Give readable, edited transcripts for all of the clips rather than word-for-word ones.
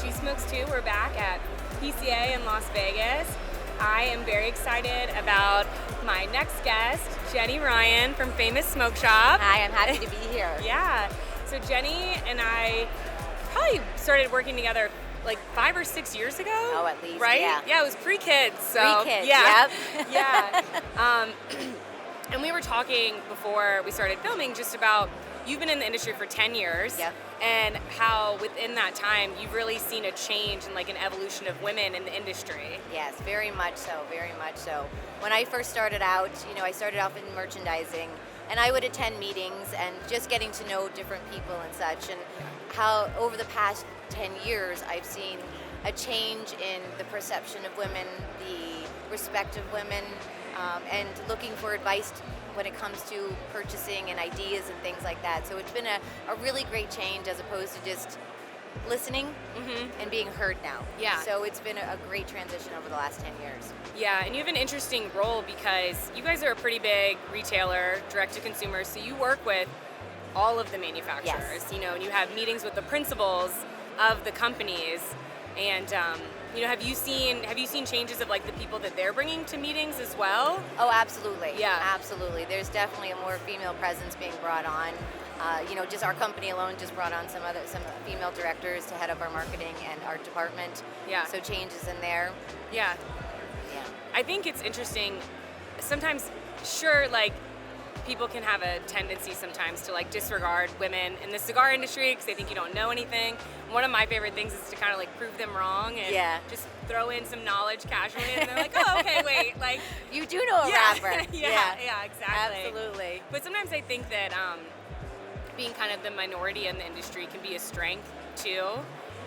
She Smokes Too. We're back at PCA in Las Vegas. I am very excited about my next guest, Jenny Ryan from Famous Smoke Shop. Hi, I'm happy to be here. Yeah. So Jenny and I probably started working together like 5 or 6 years ago. Oh, at least, right? yeah. Yeah, it was pre-kids. So, Pre-kids, yeah. yep. Yeah. And we were talking before we started filming just about you've been in the industry for 10 years. Yep. And how within that time you've really seen a change and like an evolution of women in the industry. Yes, very much so, very much so. When I first started out, I started off in merchandising, and I would attend meetings and just getting to know different people and such, and how over the past 10 years I've seen a change in the perception of women, the respect of women, and looking for advice when it comes to purchasing and ideas and things like that. So it's been a really great change as opposed to just listening and being heard now. Yeah. So it's been a great transition over the last 10 years. Yeah, and you have an interesting role because you guys are a pretty big retailer, direct to consumer, so you work with all of the manufacturers, Yes. and you have meetings with the principals of the companies, and have you seen changes of like the people that they're bringing to meetings as well? Oh, absolutely. Yeah. Absolutely. There's definitely a more female presence being brought on. Just our company alone just brought on some female directors to head up our marketing and our department. Yeah. So changes in there. Yeah. Yeah. I think it's interesting. Sometimes, sure, like people can have a tendency sometimes to like disregard women in the cigar industry because they think you don't know anything. One of my favorite things is to kind of like prove them wrong and just throw in some knowledge casually, and they're like, "Oh, okay, wait, like You do know a rapper. yeah, exactly, Absolutely. But sometimes I think that being kind of the minority in the industry can be a strength too.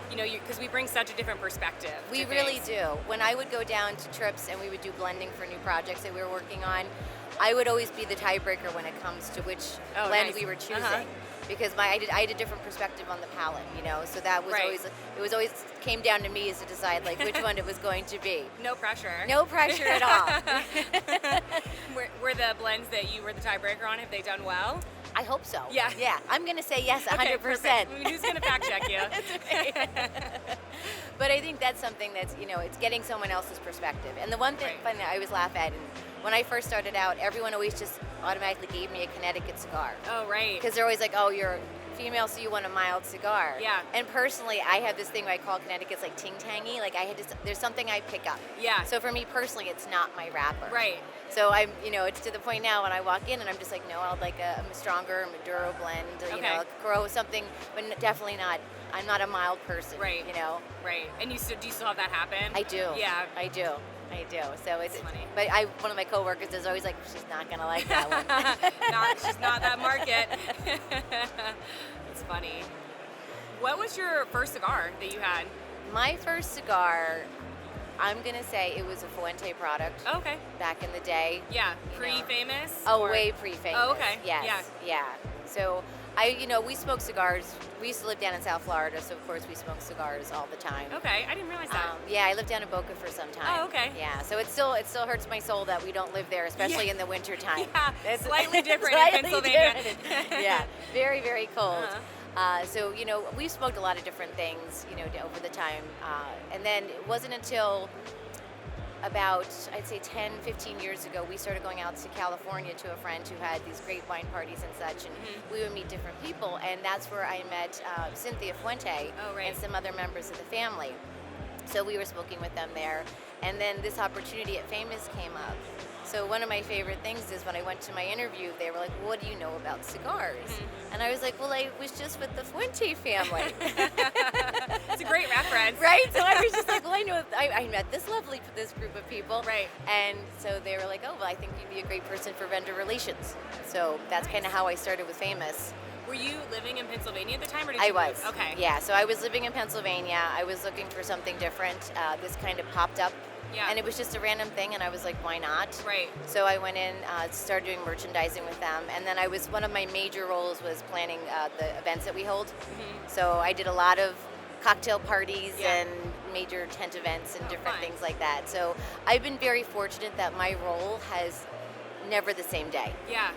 Because we bring such a different perspective. We really do. When I would go down to trips and we would do blending for new projects that we were working on, I would always be the tiebreaker when it comes to which blend we were choosing. Because I had a different perspective on the palate, so that was always came down to me as to decide like which one it was going to be. No pressure. No pressure at all. Were the blends that you were the tiebreaker on, have they done well? I hope so. Yeah. Yeah. I'm going to say yes, 100%. Okay, perfect. I mean, who's going to fact check you? But I think that's something that's, it's getting someone else's perspective. And the one thing that I always laugh at, and when I first started out, everyone always just automatically gave me a Connecticut cigar. Oh, right. Because they're always like, oh, you're female, so you want a mild cigar. Yeah. And personally, I have this thing where I call Connecticut's like ting-tangy. Like there's something I pick up. Yeah. So for me personally, it's not my wrapper. Right. So I'm, it's to the point now when I walk in and I'm just like, no, I'll like a stronger Maduro blend, Okay. grow something, but definitely not. I'm not a mild person. Right. Right. And do you still have that happen? I do. Yeah. I do. So it's funny. But one of my coworkers is always like, she's not gonna like that one. She's not that market. It's funny. What was your first cigar that you had? My first cigar, I'm gonna say it was a Fuente product. Oh, okay. Back in the day. Yeah. Pre-famous? Oh, or? way pre-famous. Oh, okay. Yes. Yeah. So we smoke cigars. We used to live down in South Florida, so of course we smoke cigars all the time. Okay, I didn't realize that. Yeah, I lived down in Boca for some time. Oh, okay. Yeah, so it still hurts my soul that we don't live there, especially in the winter time. Yeah, It's slightly different in Pennsylvania. Yeah, very, very cold. So, we've smoked a lot of different things, over the time. And then it wasn't until about, I'd say 10, 15 years ago, we started going out to California to a friend who had these great wine parties and such, and we would meet different people, and that's where I met Cynthia Fuente and some other members of the family. So we were smoking with them there, and then this opportunity at Famous came up. So one of my favorite things is when I went to my interview, they were like, what do you know about cigars? And I was like, well, I was just with the Fuente family. It's a great reference. Right? So I was just like, well, I know, I met this group of people. Right. And so they were like, oh, well, I think you'd be a great person for vendor relations. So that's kind of how I started with Famous. Were you living in Pennsylvania at the time, or did I you was. move? Okay. Yeah, so I was living in Pennsylvania. I was looking for something different. This kind of popped up. Yeah. And it was just a random thing, and I was like, why not? Right. So I went in, started doing merchandising with them, and then one of my major roles was planning the events that we hold. So I did a lot of cocktail parties and major tent events and different things like that. So I've been very fortunate that my role has never the same day. Yeah.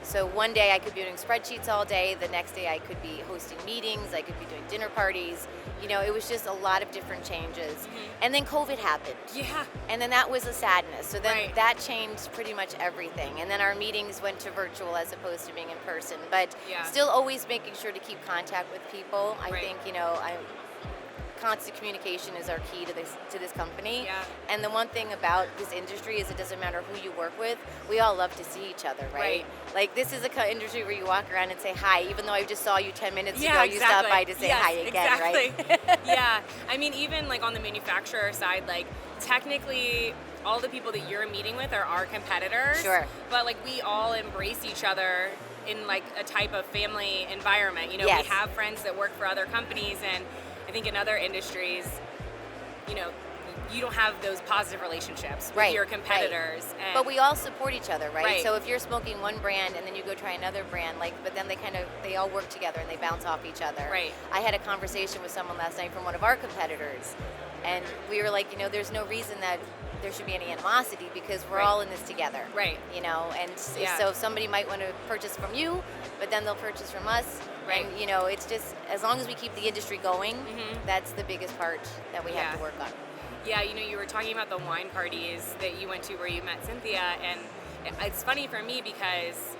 So one day I could be doing spreadsheets all day, the next day I could be hosting meetings, I could be doing dinner parties. It was just a lot of different changes. Mm-hmm. And then COVID happened. Yeah. And then that was a sadness. So then Right. that changed pretty much everything. And then our meetings went to virtual as opposed to being in person. But Yeah. still always making sure to keep contact with people. I Right. think, constant communication is our key to this company. Yeah. And the one thing about this industry is it doesn't matter who you work with, we all love to see each other, right? Right. Like this is a industry where you walk around and say hi, even though I just saw you 10 minutes Yeah, ago, you stopped exactly. by to say Yes, hi again, exactly. right? Yeah. I mean, even like on the manufacturer side, like technically all the people that you're meeting with are our competitors. Sure. But like we all embrace each other in like a type of family environment. Yes. We have friends that work for other companies, and I think in other industries, you don't have those positive relationships with Right, your competitors. right. And But we all support each other, right? Right. So if you're smoking one brand and then you go try another brand, but then they all work together and they bounce off each other. Right. I had a conversation with someone last night from one of our competitors, and we were like, there's no reason that there should be any animosity because we're Right. all in this together. Right. And Yeah. so somebody might want to purchase from you, but then they'll purchase from us. Right. And it's just as long as we keep the industry going, that's the biggest part that we have Yeah. to work on. Yeah, you were talking about the wine parties that you went to where you met Cynthia, and it's funny for me because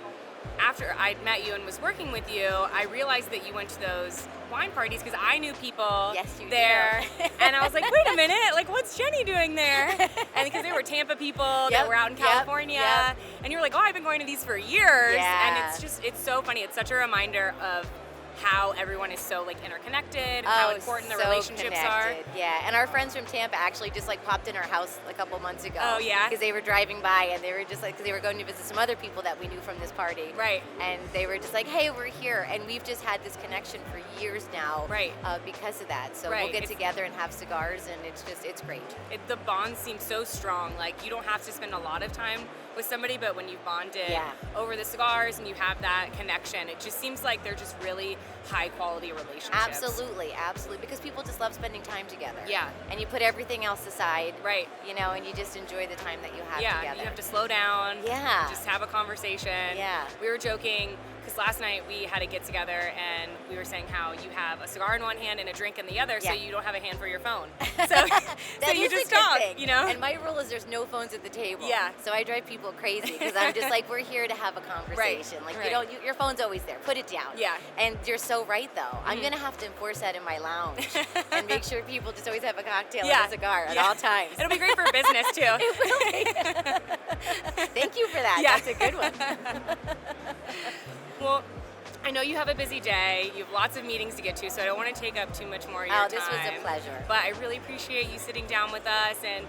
after I'd met you and was working with you, I realized that you went to those wine parties because I knew people Yes, you there, do. and I was like, wait a minute, like what's Jenny doing there? And because they were Tampa people that Yep, were out in yep, California, yep. and you were like, oh, I've been going to these for years, Yeah. and it's so funny. It's such a reminder of how everyone is so like interconnected, and how important the so relationships connected. Yeah, and our friends from Tampa actually just popped in our house a couple months ago. Oh, yeah? Because they were driving by and they were just because they were going to visit some other people that we knew from this party. Right. And they were just like, hey, we're here. And we've just had this connection for years now. Right. Because of that. So Right. we'll get It's- together and have cigars, and it's great. The bonds seem so strong. Like you don't have to spend a lot of time with somebody, but when you've bonded Yeah. over the cigars and you have that connection, it just seems like they're just really high quality relationships. Absolutely, absolutely. Because people just love spending time together. Yeah. And you put everything else aside. Right. And you just enjoy the time that you have Yeah, together. you have to slow down. Yeah. Just have a conversation. Yeah. We were joking because last night we had a get together and we were saying how you have a cigar in one hand and a drink in the other, so Yeah. you don't have a hand for your phone. So, That so you is a just good talk, thing. And my rule is there's no phones at the table. Yeah. So I drive people crazy because I'm just like, we're here to have a conversation. Like right. your phone's always there. Put it down. Yeah. And you're so right though. I'm gonna have to enforce that in my lounge and make sure people just always have a cocktail and a cigar at all times. It'll be great for business too. It will be. Thank you for that. Yeah. That's a good one. Well, I know you have a busy day. You have lots of meetings to get to, so I don't want to take up too much more of your time. Oh, this was a pleasure. But I really appreciate you sitting down with us and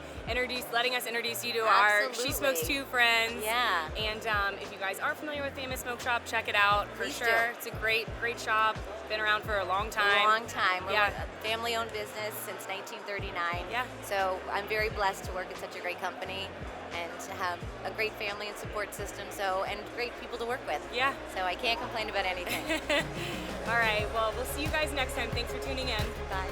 letting us introduce you to our She Absolutely. Smokes Too friends. Yeah. And if you guys aren't familiar with Famous Smoke Shop, check it out for Please sure. do. It's a great shop. Been around for a long time. A long time. We're Yeah. a family-owned business since 1939. Yeah. So I'm very blessed to work at such a great company and to have a great family and support system. And great people to work with. Yeah. So I can't complain about anything. All right. Well, we'll see you guys next time. Thanks for tuning in. Bye.